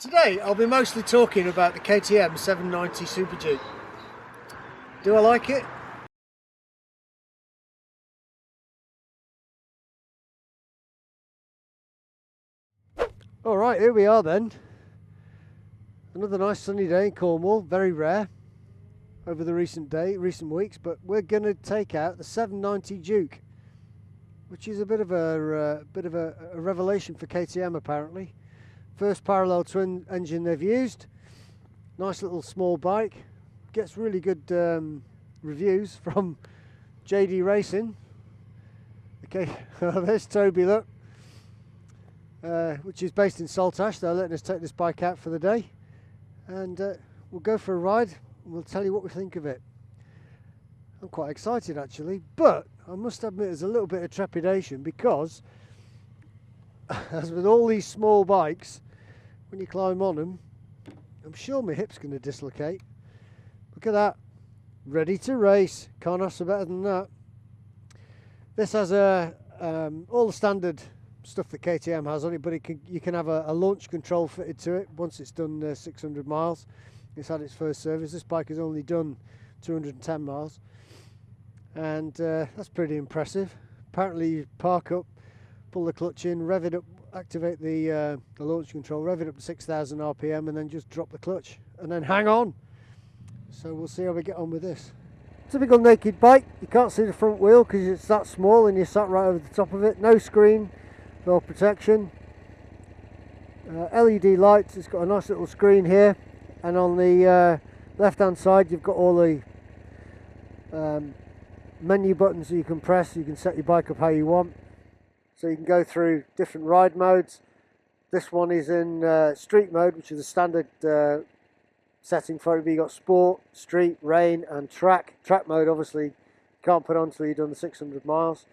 Today I'll be mostly talking about the KTM 790 Super Duke. Do I like it? Alright, here we are then. Another nice sunny day in Cornwall, very rare over the recent weeks, but we're going to take out the 790 Duke, which is a bit of a revelation for KTM apparently. First parallel twin engine they've used. Nice little small bike. Gets really good reviews from JD Racing. Okay, there's Toby, look. Which is based in Saltash. They're letting us take this bike out for the day. And we'll go for a ride and we'll tell you what we think of it. I'm quite excited actually, but I must admit there's a little bit of trepidation because as with all these small bikes, when you climb on them, I'm sure my hip's going to dislocate. Look at that. Ready to race. Can't ask for better than that. This has all the standard stuff that KTM has on it, but you can have a launch control fitted to it once it's done 600 miles. It's had its first service. This bike has only done 210 miles. And that's pretty impressive. Apparently you park up, pull the clutch in, rev it up, activate the launch control, rev it up to 6,000 RPM and then just drop the clutch and then hang on. So we'll see how we get on with this. Typical naked bike. You can't see the front wheel because it's that small and you're sat right over the top of it. No screen, no protection. LED lights. It's got a nice little screen here, and on the left hand side you've got all the menu buttons that you can press. You can set your bike up how you want. So you can go through different ride modes. This one is in street mode, which is a standard setting for it. You've got sport, street, rain and track. Track mode obviously you can't put on until you've done the 600 miles.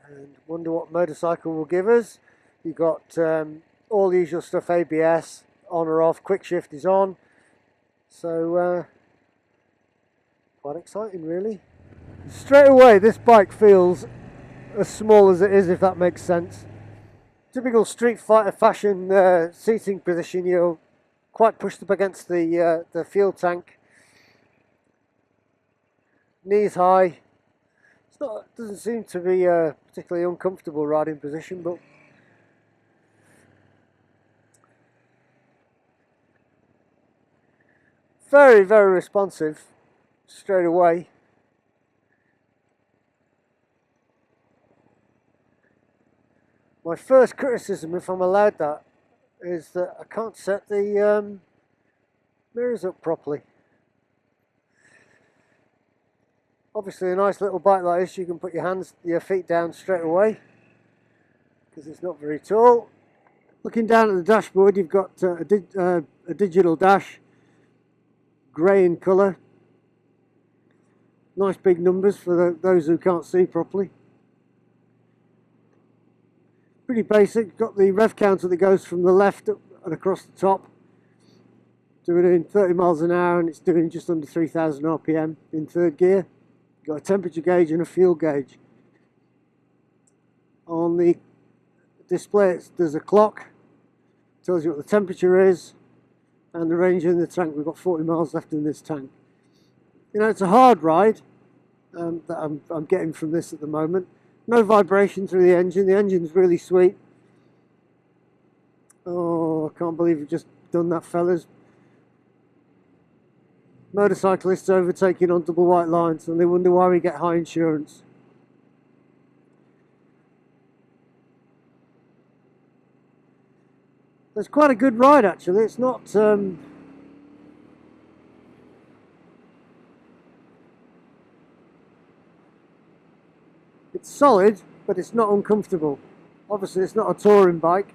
And wonder what motorcycle will give us. You've got all the usual stuff, ABS, on or off, quick shift is on. So quite exciting really. Straight away this bike feels as small as it is, if that makes sense. Typical street fighter fashion seating position. You're quite pushed up against the fuel tank. Knees high. Doesn't seem to be a particularly uncomfortable riding position, but very, very responsive straight away. My first criticism, if I'm allowed that, is that I can't set the mirrors up properly. Obviously a nice little bike like this, you can put your feet down straight away because it's not very tall. Looking down at the dashboard, you've got a digital dash, grey in colour. Nice big numbers for those who can't see properly. Pretty basic. Got the rev counter that goes from the left up and across the top. Doing it in 30 miles an hour and it's doing just under 3,000 RPM in third gear. Got a temperature gauge and a fuel gauge. On the display there's a clock. Tells you what the temperature is and the range in the tank. We've got 40 miles left in this tank. You know, it's a hard ride that I'm getting from this at the moment. No vibration through the engine. The engine's really sweet. Oh, I can't believe we've just done that, fellas. Motorcyclists overtaking on double white lines and they wonder why we get high insurance. It's quite a good ride actually. It's not it's solid, but it's not uncomfortable. Obviously it's not a touring bike.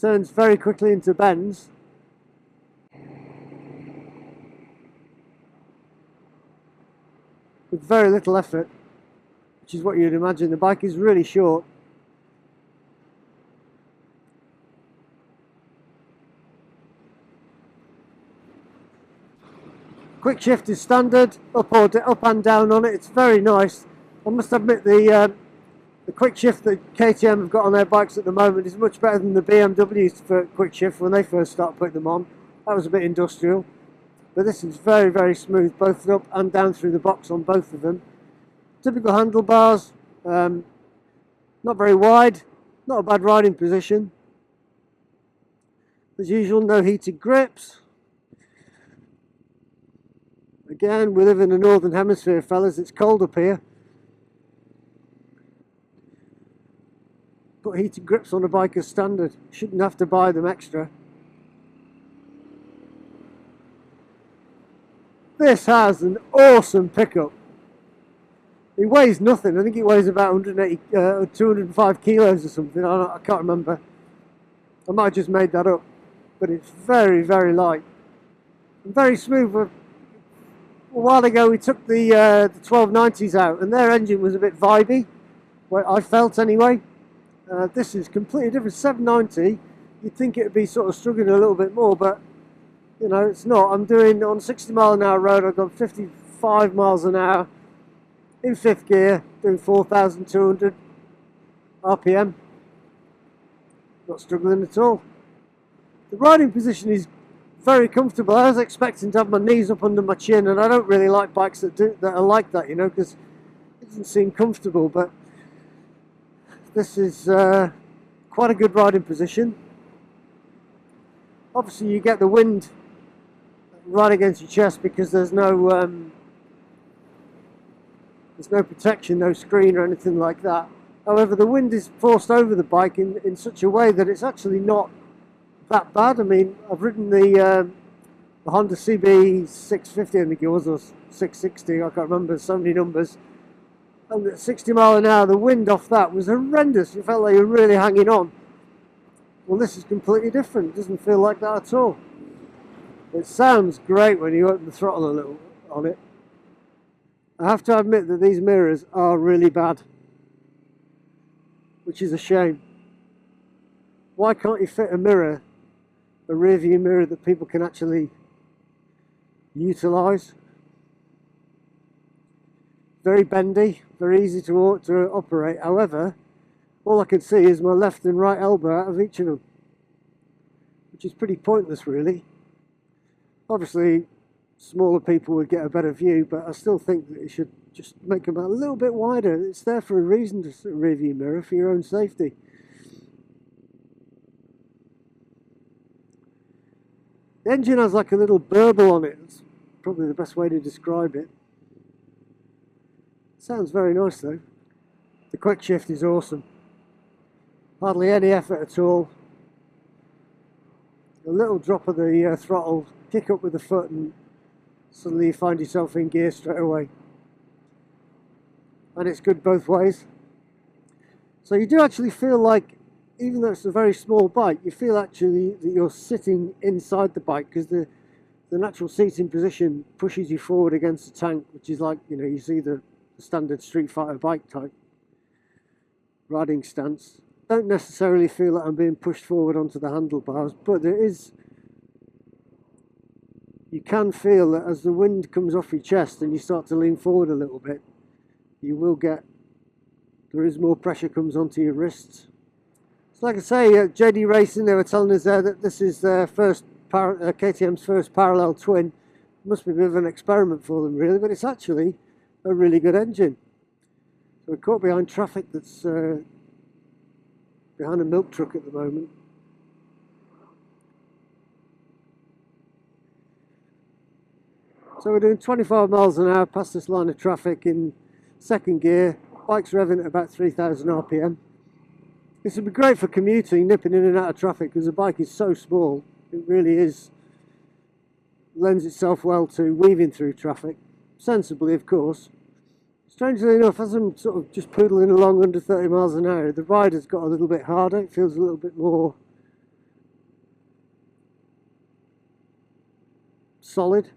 Turns very quickly into bends. With very little effort, which is what you'd imagine. The bike is really short. Quick shift is standard, up and down on it. It's very nice. I must admit the quick shift that KTM have got on their bikes at the moment is much better than the BMWs for quick shift when they first started putting them on. That was a bit industrial, but this is very, very smooth, both up and down through the box on both of them. Typical handlebars, not very wide, not a bad riding position. As usual, no heated grips. Again, we live in the northern hemisphere, fellas, it's cold up here. Put heated grips on a bike as standard, shouldn't have to buy them extra. This has an awesome pickup. It weighs nothing, I think it weighs about 205 kilos or something, I can't remember. I might have just made that up, but it's very, very light. And very smooth. A while ago we took the 1290s out and their engine was a bit vibey, well, I felt anyway. This is completely different. 790, you'd think it would be sort of struggling a little bit more, but you know, it's not. I'm doing on 60-mile-an-hour road, I've got 55 miles an hour in 5th gear, doing 4,200 RPM. Not struggling at all. The riding position is very comfortable. I was expecting to have my knees up under my chin, and I don't really like bikes that are like that, you know, because it doesn't seem comfortable, but this is quite a good riding position. Obviously you get the wind right against your chest because there's no protection, no screen or anything like that. However, the wind is forced over the bike in such a way that it's actually not that bad. I mean, I've ridden the Honda CB 650, I think it was, or 660, I can't remember, so many numbers. And at 60 mile an hour, the wind off that was horrendous. You felt like you were really hanging on. Well, this is completely different. It doesn't feel like that at all. It sounds great when you open the throttle a little on it. I have to admit that these mirrors are really bad, which is a shame. Why can't you fit a mirror, a rear view mirror that people can actually utilise? Very bendy, very easy to operate. However, all I can see is my left and right elbow out of each of them, which is pretty pointless really. Obviously smaller people would get a better view, but I still think that you should just make them a little bit wider. It's there for a reason, to a rear view mirror, for your own safety. The engine has like a little burble on it. That's probably the best way to describe it. Sounds very nice though. The quick shift is awesome. Hardly any effort at all. A little drop of the throttle, kick up with the foot, and suddenly you find yourself in gear straight away. And it's good both ways. So you do actually feel like, even though it's a very small bike, you feel actually that you're sitting inside the bike, because the natural seating position pushes you forward against the tank, which is like, you know, you see the standard Street Fighter bike type riding stance. Don't necessarily feel that I'm being pushed forward onto the handlebars, but you can feel that as the wind comes off your chest and you start to lean forward a little bit, there is more pressure comes onto your wrists. So like I say, JD Racing, they were telling us there that this is their KTM's first parallel twin. It must be a bit of an experiment for them really, but it's actually a really good engine. So we're caught behind traffic that's behind a milk truck at the moment. So we're doing 25 miles an hour past this line of traffic in 2nd gear. Bike's revving at about 3,000 RPM. This would be great for commuting, nipping in and out of traffic, because the bike is so small. It really lends itself well to weaving through traffic. Sensibly, of course. Strangely enough, as I'm sort of just poodling along under 30 miles an hour, the ride has got a little bit harder. It feels a little bit more solid.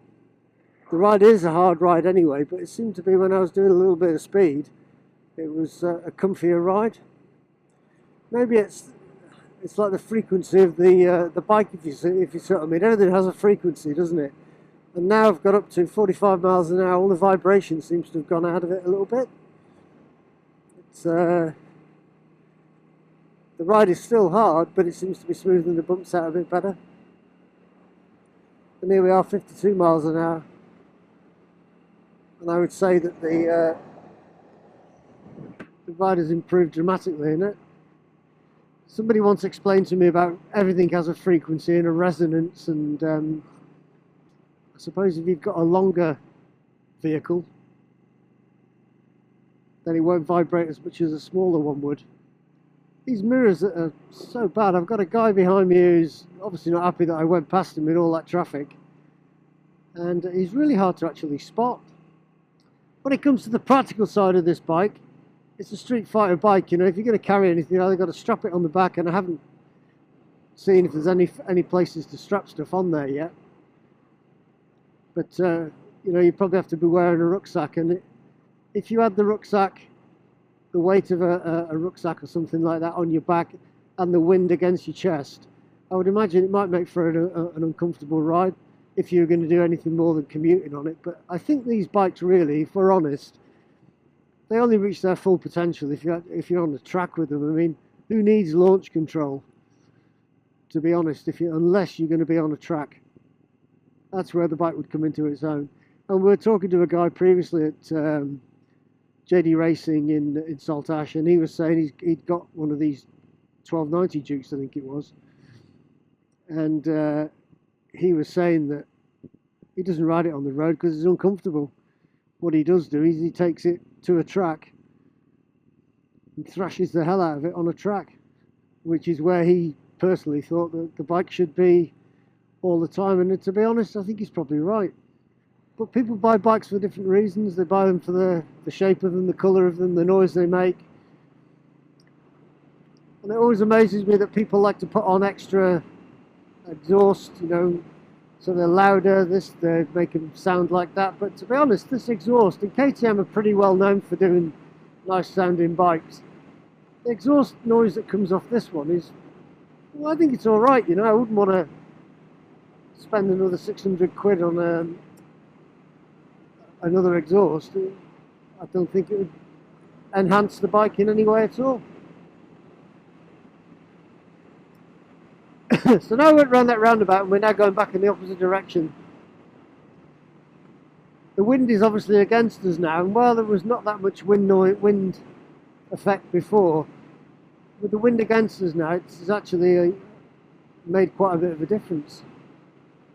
The ride is a hard ride anyway, but it seemed to be when I was doing a little bit of speed, it was a comfier ride. Maybe it's like the frequency of the bike, if you see what I mean. Everything has a frequency, doesn't it? And now I've got up to 45 miles an hour. All the vibration seems to have gone out of it a little bit. It's, the ride is still hard, but it seems to be smoothing the bumps out a bit better. And here we are, 52 miles an hour. And I would say that the ride has improved dramatically in it. Somebody once explained to me about everything has a frequency and a resonance, and I suppose if you've got a longer vehicle, then it won't vibrate as much as a smaller one would. These mirrors are so bad. I've got a guy behind me who's obviously not happy that I went past him in all that traffic, and he's really hard to actually spot. When it comes to the practical side of this bike, it's a Street Fighter bike. You know, if you're going to carry anything, you've got to strap it on the back, and I haven't seen if there's any places to strap stuff on there yet. But you know, you probably have to be wearing a rucksack, and if you had the rucksack, the weight of a rucksack or something like that on your back, and the wind against your chest, I would imagine it might make for an uncomfortable ride if you were going to do anything more than commuting on it. But I think these bikes, really, if we're honest, they only reach their full potential if you're on the track with them. I mean, who needs launch control, to be honest, unless you're going to be on a track? That's where the bike would come into its own. And we were talking to a guy previously at JD Racing in Saltash, and he was saying he'd got one of these 1290 Dukes, I think it was, and he was saying that he doesn't ride it on the road because it's uncomfortable. What he does do is he takes it to a track and thrashes the hell out of it on a track, which is where he personally thought that the bike should be all the time. And to be honest, I think he's probably right. But people buy bikes for different reasons. They buy them for the shape of them, the colour of them, the noise they make. And it always amazes me that people like to put on extra exhaust, you know, so they're louder, they make them sound like that. But to be honest, this exhaust, and KTM are pretty well known for doing nice sounding bikes. The exhaust noise that comes off this one is, well, I think it's all right, you know. I wouldn't want to spend another 600 quid on another exhaust. I don't think it would enhance the bike in any way at all. So now we went round that roundabout, and we're now going back in the opposite direction. The wind is obviously against us now, and while there was not that much wind effect before, with the wind against us now, it's actually made quite a bit of a difference.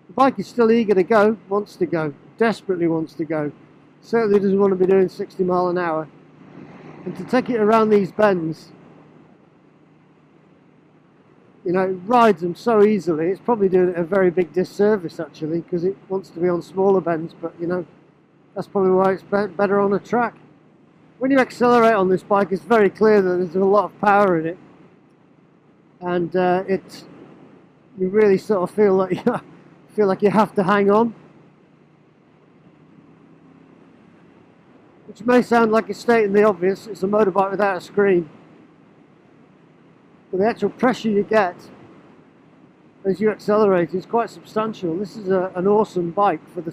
The bike is still eager to go, wants to go, desperately wants to go. Certainly doesn't want to be doing 60 mile an hour. And to take it around these bends, you know, it rides them so easily. It's probably doing it a very big disservice actually, because it wants to be on smaller bends, but you know, that's probably why it's better on a track. When you accelerate on this bike, it's very clear that there's a lot of power in it, and you really sort of feel like you have to hang on, which may sound like it's stating the obvious. It's a motorbike without a screen. But the actual pressure you get as you accelerate is quite substantial. This is an awesome bike for the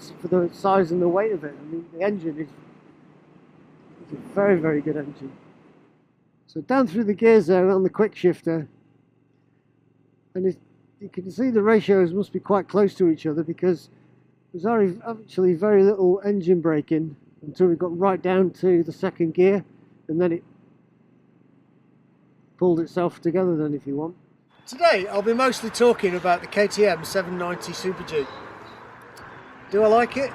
size and the weight of it. I mean, the engine is a very, very good engine. So down through the gears there on the quick shifter, and you can see the ratios must be quite close to each other, because there's actually very little engine braking until we got right down to the second gear, and then it pulled itself together then, if you want. Today I'll be mostly talking about the KTM 790 Super Duke. Do I like it?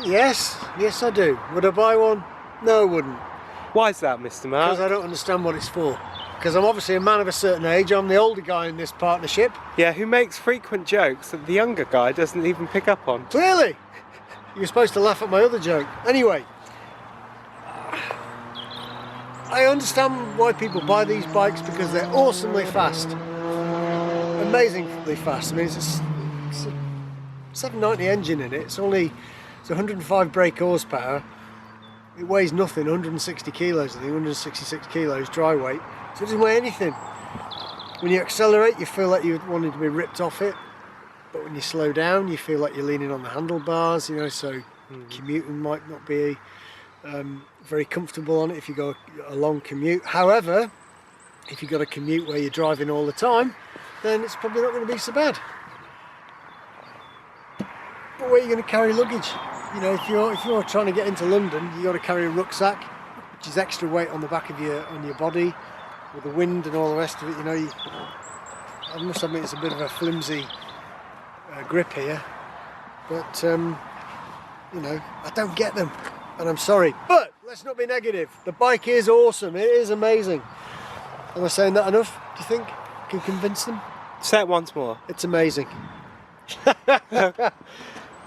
Yes I do. Would I buy one? No, I wouldn't. Why is that, Mr. Mark? Because I don't understand what it's for. Because I'm obviously a man of a certain age. I'm the older guy in this partnership. Yeah, who makes frequent jokes that the younger guy doesn't even pick up on. Really? You're supposed to laugh at my other joke. Anyway, I understand why people buy these bikes, because they're awesomely fast. Amazingly fast. I mean, it's a 790 engine in it. It's 105 brake horsepower. It weighs nothing, 160 kilos, I think, 166 kilos dry weight. So it doesn't weigh anything. When you accelerate, you feel like you're wanting to be ripped off it. but when you slow down, you feel like you're leaning on the handlebars, you know, so commuting might not be very comfortable on it if you go a long commute. However, if you've got a commute where you're driving all the time, then it's probably not going to be so bad. But where are you going to carry luggage? You know, if you're trying to get into London, you got to carry a rucksack, which is extra weight on the back of your body, with the wind and all the rest of it. You know, I must admit it's a bit of a flimsy grip here, but you know, I don't get them, and I'm sorry. But let's not be negative. The bike is awesome. It is amazing. Am I saying that enough? Do you think I can convince them? Say it once more. It's amazing.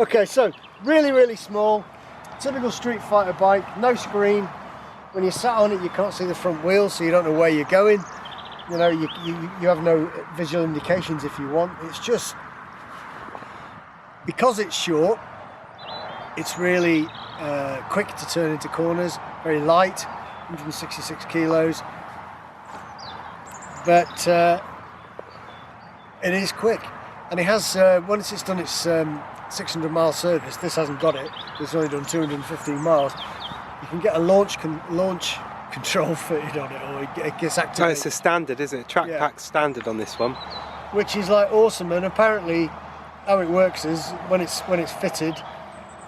Okay, so really small, typical Street Fighter bike, no screen. When you're sat on it, you can't see the front wheels, so you don't know where you're going. You know, you have no visual indications if you want. It's just, because it's short, it's really quick to turn into corners, very light, 166 kilos. But it is quick, and it has, once it's done its 600-mile service, this hasn't got it, it's only done 215 miles, you can get a launch control fitted on it, or it gets activated. Oh, it's a standard, isn't it? Track pack standard on this one. Which is like awesome, and apparently how it works is when it's fitted,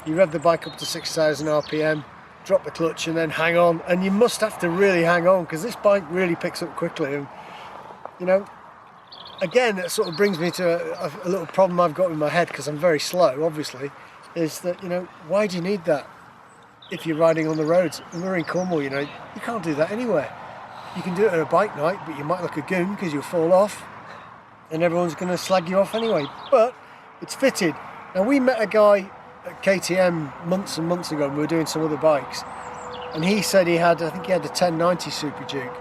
you rev the bike up to 6,000 RPM, drop the clutch and then hang on, and you must have to really hang on because this bike really picks up quickly. And you know, again, it sort of brings me to a little problem I've got in my head, because I'm very slow, obviously, is that, you know, why do you need that if you're riding on the roads? And we're in Cornwall, you know, you can't do that anywhere. You can do it at a bike night, but you might look a goon because you'll fall off and everyone's going to slag you off anyway. But it's fitted. Now, we met a guy at KTM months and months ago, and we were doing some other bikes, and he said I think he had a 1090 Super Duke,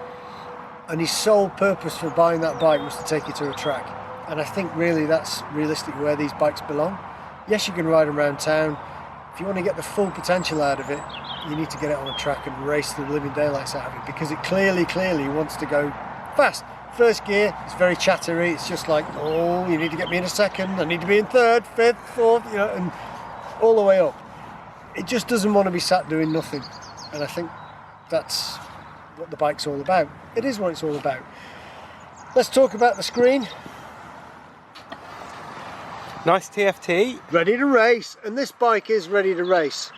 and his sole purpose for buying that bike was to take you to a track. And I think really that's realistically where these bikes belong. Yes, you can ride around town. If you want to get the full potential out of it, you need to get it on a track and race the living daylights out of it, because it clearly wants to go fast. First gear, it's very chattery. It's just like, oh, you need to get me in a second, I need to be in third, fifth, fourth, you know, and all the way up. It just doesn't want to be sat doing nothing. And I think that's what the bike's all about. It is what it's all about. Let's talk about the screen. Nice TFT. Ready to race, and this bike is ready to race.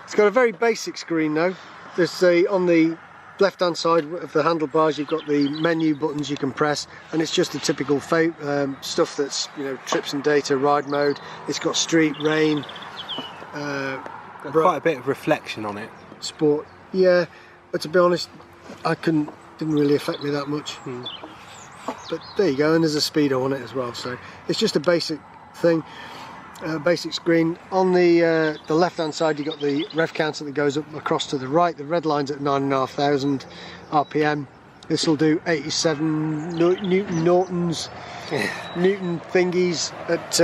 It's got a very basic screen though. There's on the left hand side of the handlebars, you've got the menu buttons you can press, and it's just the typical stuff that's, you know, trips and data, ride mode. It's got street, rain, quite a bit of reflection on it. Sport, yeah, but to be honest, didn't really affect me that much. But there you go, and there's a speedo on it as well, so it's just a basic thing, basic screen. On the left hand side, you've got the rev counter that goes up across to the right. The red line's at 9,500 RPM. This will do 87 Newton Nortons, Newton thingies at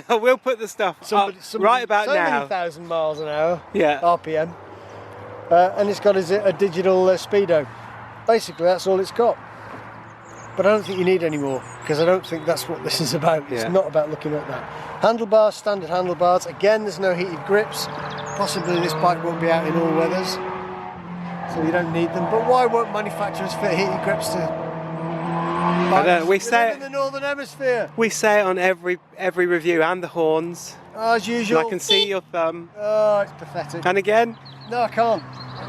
we'll put the stuff up right about now. 1,000 miles an hour, yeah, RPM, and it's got a digital speedo. Basically, that's all it's got. But I don't think you need any more, because I don't think that's what this is about. It's not about looking at that. Handlebars, standard handlebars. Again, there's no heated grips. Possibly this bike won't be out in all weathers, so you don't need them. But why won't manufacturers fit heated grips to I don't know. We say in the Northern Hemisphere. We say it on every review, and the horns. As usual. And I can see your thumb. Oh, it's pathetic. And again? No, I can't.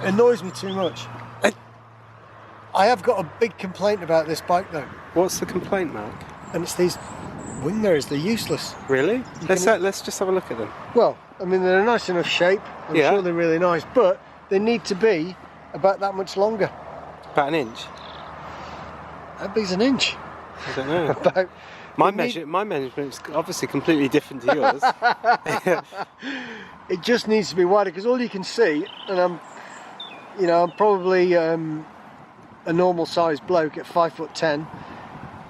It annoys me too much. I have got a big complaint about this bike though. What's the complaint, Mark? And it's these wing mirrors. They're useless. Really? Let's just have a look at them. Well, I mean, they're a nice enough shape. I'm sure they're really nice, but they need to be about that much longer. About an inch? How big's an inch? I don't know. My measurement's obviously completely different to yours. It just needs to be wider, because all you can see, and I'm probably a normal sized bloke at 5'10".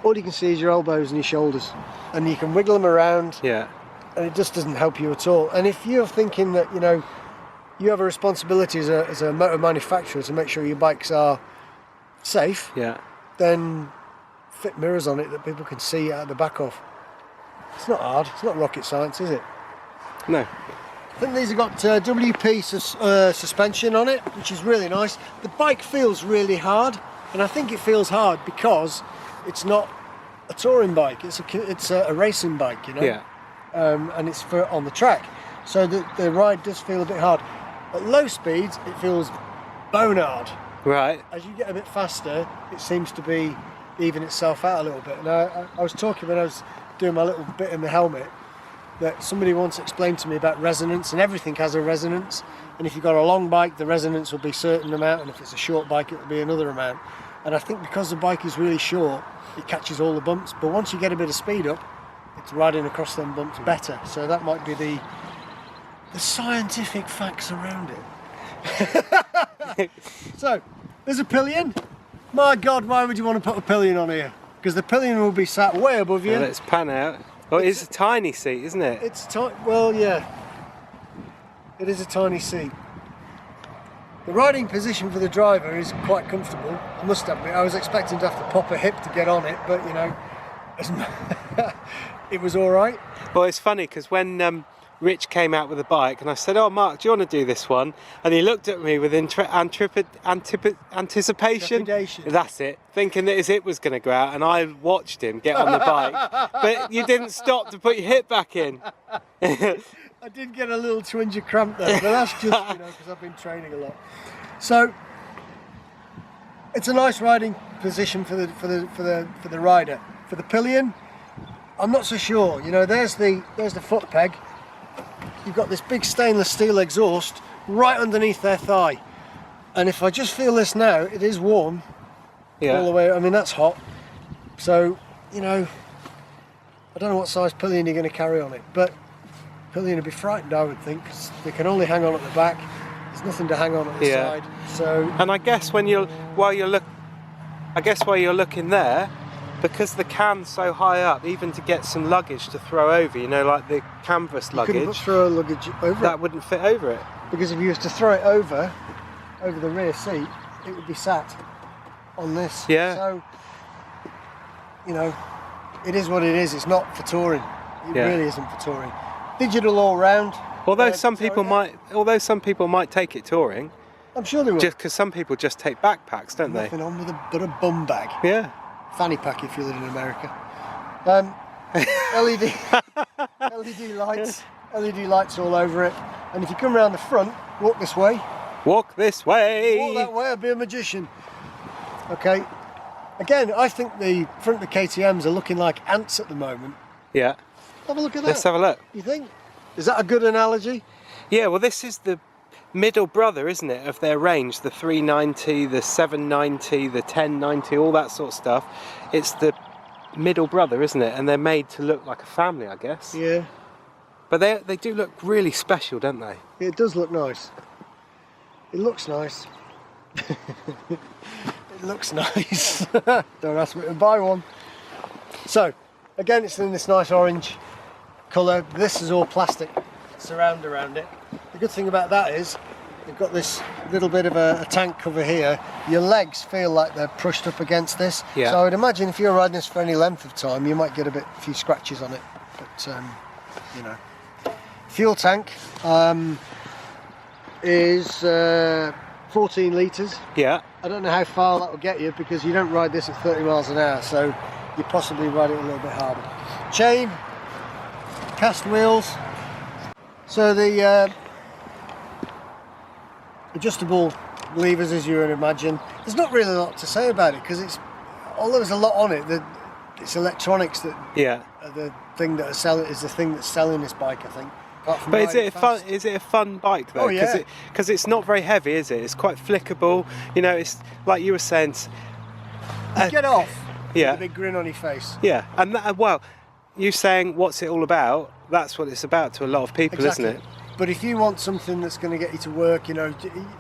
All you can see is your elbows and your shoulders, and you can wiggle them around. Yeah. And it just doesn't help you at all. And if you're thinking that, you know, you have a responsibility as a motor manufacturer to make sure your bikes are safe, yeah, then fit mirrors on it that people can see out the back of. It's not hard, it's not rocket science, is it? No. I think these have got WP suspension on it, which is really nice. The bike feels really hard, and I think it feels hard because it's not a touring bike, it's a racing bike, you know? Yeah. And it's for on the track. So the ride does feel a bit hard. At low speeds, it feels bone hard. Right. As you get a bit faster, it seems to be even itself out a little bit. And I was talking when I was doing my little bit in the helmet, that somebody once explained to me about resonance, and everything has a resonance. And if you've got a long bike, the resonance will be a certain amount, and if it's a short bike, it will be another amount. And I think because the bike is really short, it catches all the bumps. But once you get a bit of speed up, it's riding across them bumps better. So that might be the scientific facts around it. So, there's a pillion. My God, why would you want to put a pillion on here? Because the pillion will be sat way above you. Yeah, let's pan out. Oh, it's a tiny seat, isn't it? It's well, yeah. It is a tiny seat. The riding position for the driver is quite comfortable. I must admit, I was expecting to have to pop a hip to get on it, but you know, it was all right. Well, it's funny because when Rich came out with a bike and I said, "Oh, Mark, do you want to do this one?" And he looked at me with anticipation. Trepidation. That's it, thinking that his hip was going to go out, and I watched him get on the bike. But you didn't stop to put your hip back in. I did get a little twinge of cramp there, but that's just, you know, because I've been training a lot. So it's a nice riding position for the rider. For the pillion, I'm not so sure. You know, there's the foot peg. You've got this big stainless steel exhaust right underneath their thigh, and if I just feel this now, it is warm. Yeah. All the way. I mean, that's hot. So, you know, I don't know what size pillion you're going to carry on it, but pillion would be frightened, I would think, because they can only hang on at the back. There's nothing to hang on at the side. So, and I guess while you're looking there, because the can's so high up, even to get some luggage to throw over, you know, like the canvas luggage, couldn't throw luggage over that it. wouldn't fit over it. Because if you was to throw it over the rear seat, it would be sat on this. Yeah. So, you know, it is what it is. It's not for touring. It really isn't for touring. Digital all round. Although some people might take it touring. I'm sure they will. Just because some people just take backpacks, don't they? Nothing on with but a bum bag. Yeah. Fanny pack if you live in America. LED lights all over it. And if you come around the front, walk this way. Walk this way. Walk that way, I'll be a magician. Okay. Again, I think the front of the KTMs are looking like ants at the moment. Yeah. Have a look at that. Let's have a look. You think? Is that a good analogy? Yeah, well, this is the middle brother, isn't it, of their range, the 390, the 790, the 1090, all that sort of stuff. It's the middle brother, isn't it? And they're made to look like a family, I guess. Yeah. But they do look really special, don't they? It does look nice. It looks nice. It looks nice. Don't ask me to buy one. So, again, it's in this nice orange colour. This is all plastic surround around it. The good thing about that is you've got this little bit of a tank cover here. Your legs feel like they're pushed up against this. Yeah. So I would imagine if you're riding this for any length of time, you might get a few scratches on it. But you know, fuel tank is 14 litres. Yeah. I don't know how far that will get you because you don't ride this at 30 miles an hour, so you possibly ride it a little bit harder. Chain, cast wheels. So the adjustable levers, as you would imagine. There's not really a lot to say about it because although there's a lot on it, it's electronics that are the thing that is the thing that's selling this bike, I think. But is it a fun bike though? Oh yeah. Because it's not very heavy, is it? It's quite flickable. You know, it's like you were saying. You get off. Yeah. With a big grin on your face. Yeah, and well, you saying what's it all about? That's what it's about to a lot of people, exactly. Isn't it? But if you want something that's going to get you to work, you know,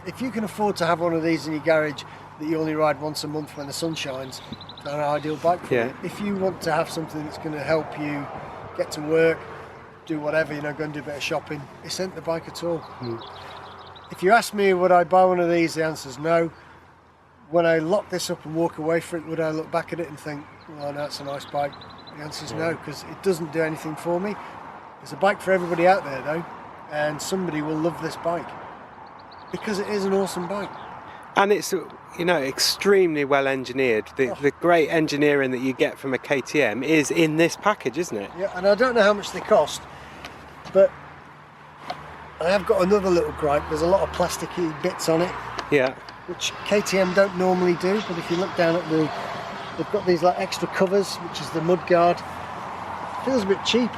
if you can afford to have one of these in your garage that you only ride once a month when the sun shines, it's an ideal bike for you. If you want to have something that's going to help you get to work, do whatever, you know, go and do a bit of shopping, this ain't the bike at all. If you ask me would I buy one of these, the answer's no. When I lock this up and walk away from it, would I look back at it and think, well, no, it's a nice bike. The answer is no, because it doesn't do anything for me. There's a bike for everybody out there though, and somebody will love this bike because it is an awesome bike. And it's, you know, extremely well engineered. The great engineering that you get from a KTM is in this package, isn't it? Yeah, and I don't know how much they cost, but I have got another little gripe. There's a lot of plasticky bits on it. Yeah. Which KTM don't normally do, but if you look down at they've got these like extra covers, which is the mud guard. Feels a bit cheap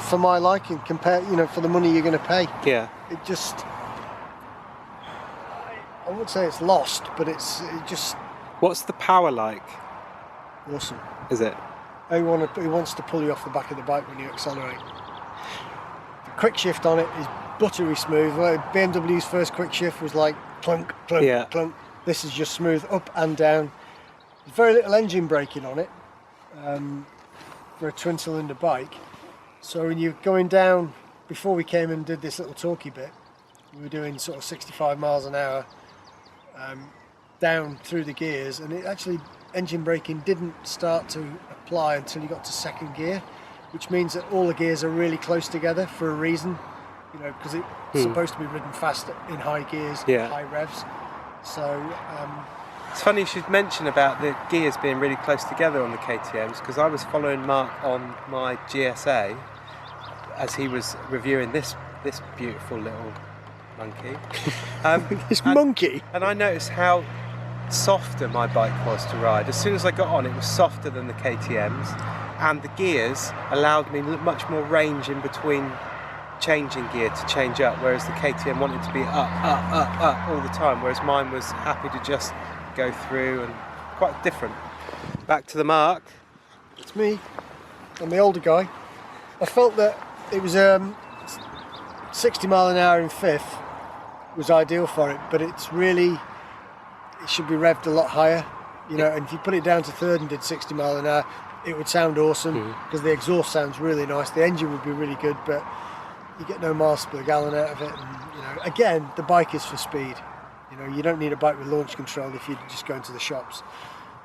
for my liking, compared, you know, for the money you're going to pay. Yeah. It just, I wouldn't say it's lost, but it just. What's the power like? Awesome. Is it? He wants to pull you off the back of the bike when you accelerate. The quick shift on it is buttery smooth. BMW's first quick shift was like clunk, clunk, clunk. This is just smooth up and down. There's very little engine braking on it for a twin cylinder bike. So when you're going down, before we came and did this little talky bit, we were doing sort of 65 miles an hour down through the gears, and it actually, engine braking didn't start to apply until you got to second gear, which means that all the gears are really close together for a reason, you know, because it's supposed to be ridden fast in high gears, high revs. So it's funny you should mention about the gears being really close together on the KTMs, because I was following Mark on my GSA as he was reviewing this beautiful little monkey. Monkey? And I noticed how softer my bike was to ride. As soon as I got on, it was softer than the KTMs, and the gears allowed me much more range in between changing gear to change up, whereas the KTM wanted to be up all the time, whereas mine was happy to just go through, and quite different. Back to the Mark. It's me. I'm the older guy. I felt that it was 60 mile an hour in fifth was ideal for it, but it should be revved a lot higher, you know, and if you put it down to third and did 60 mile an hour, it would sound awesome, because the exhaust sounds really nice, the engine would be really good, but you get no miles per gallon out of it. And, you know, again, the bike is for speed. You know, you don't need a bike with launch control if you're just going to the shops,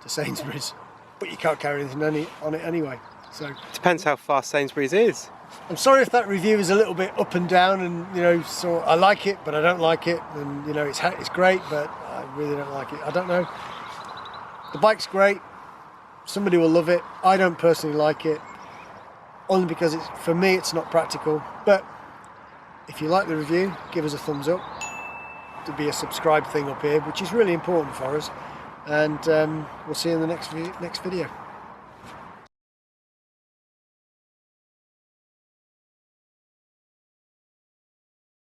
to Sainsbury's, but you can't carry anything on it anyway. So depends how fast Sainsbury's is. I'm sorry if that review is a little bit up and down, and you know, so I like it, but I don't like it, and you know, it's great, but I really don't like it. I don't know. The bike's great. Somebody will love it. I don't personally like it, only because for me it's not practical. But if you like the review, give us a thumbs up. There'll be a subscribe thing up here, which is really important for us, and we'll see you in the next video.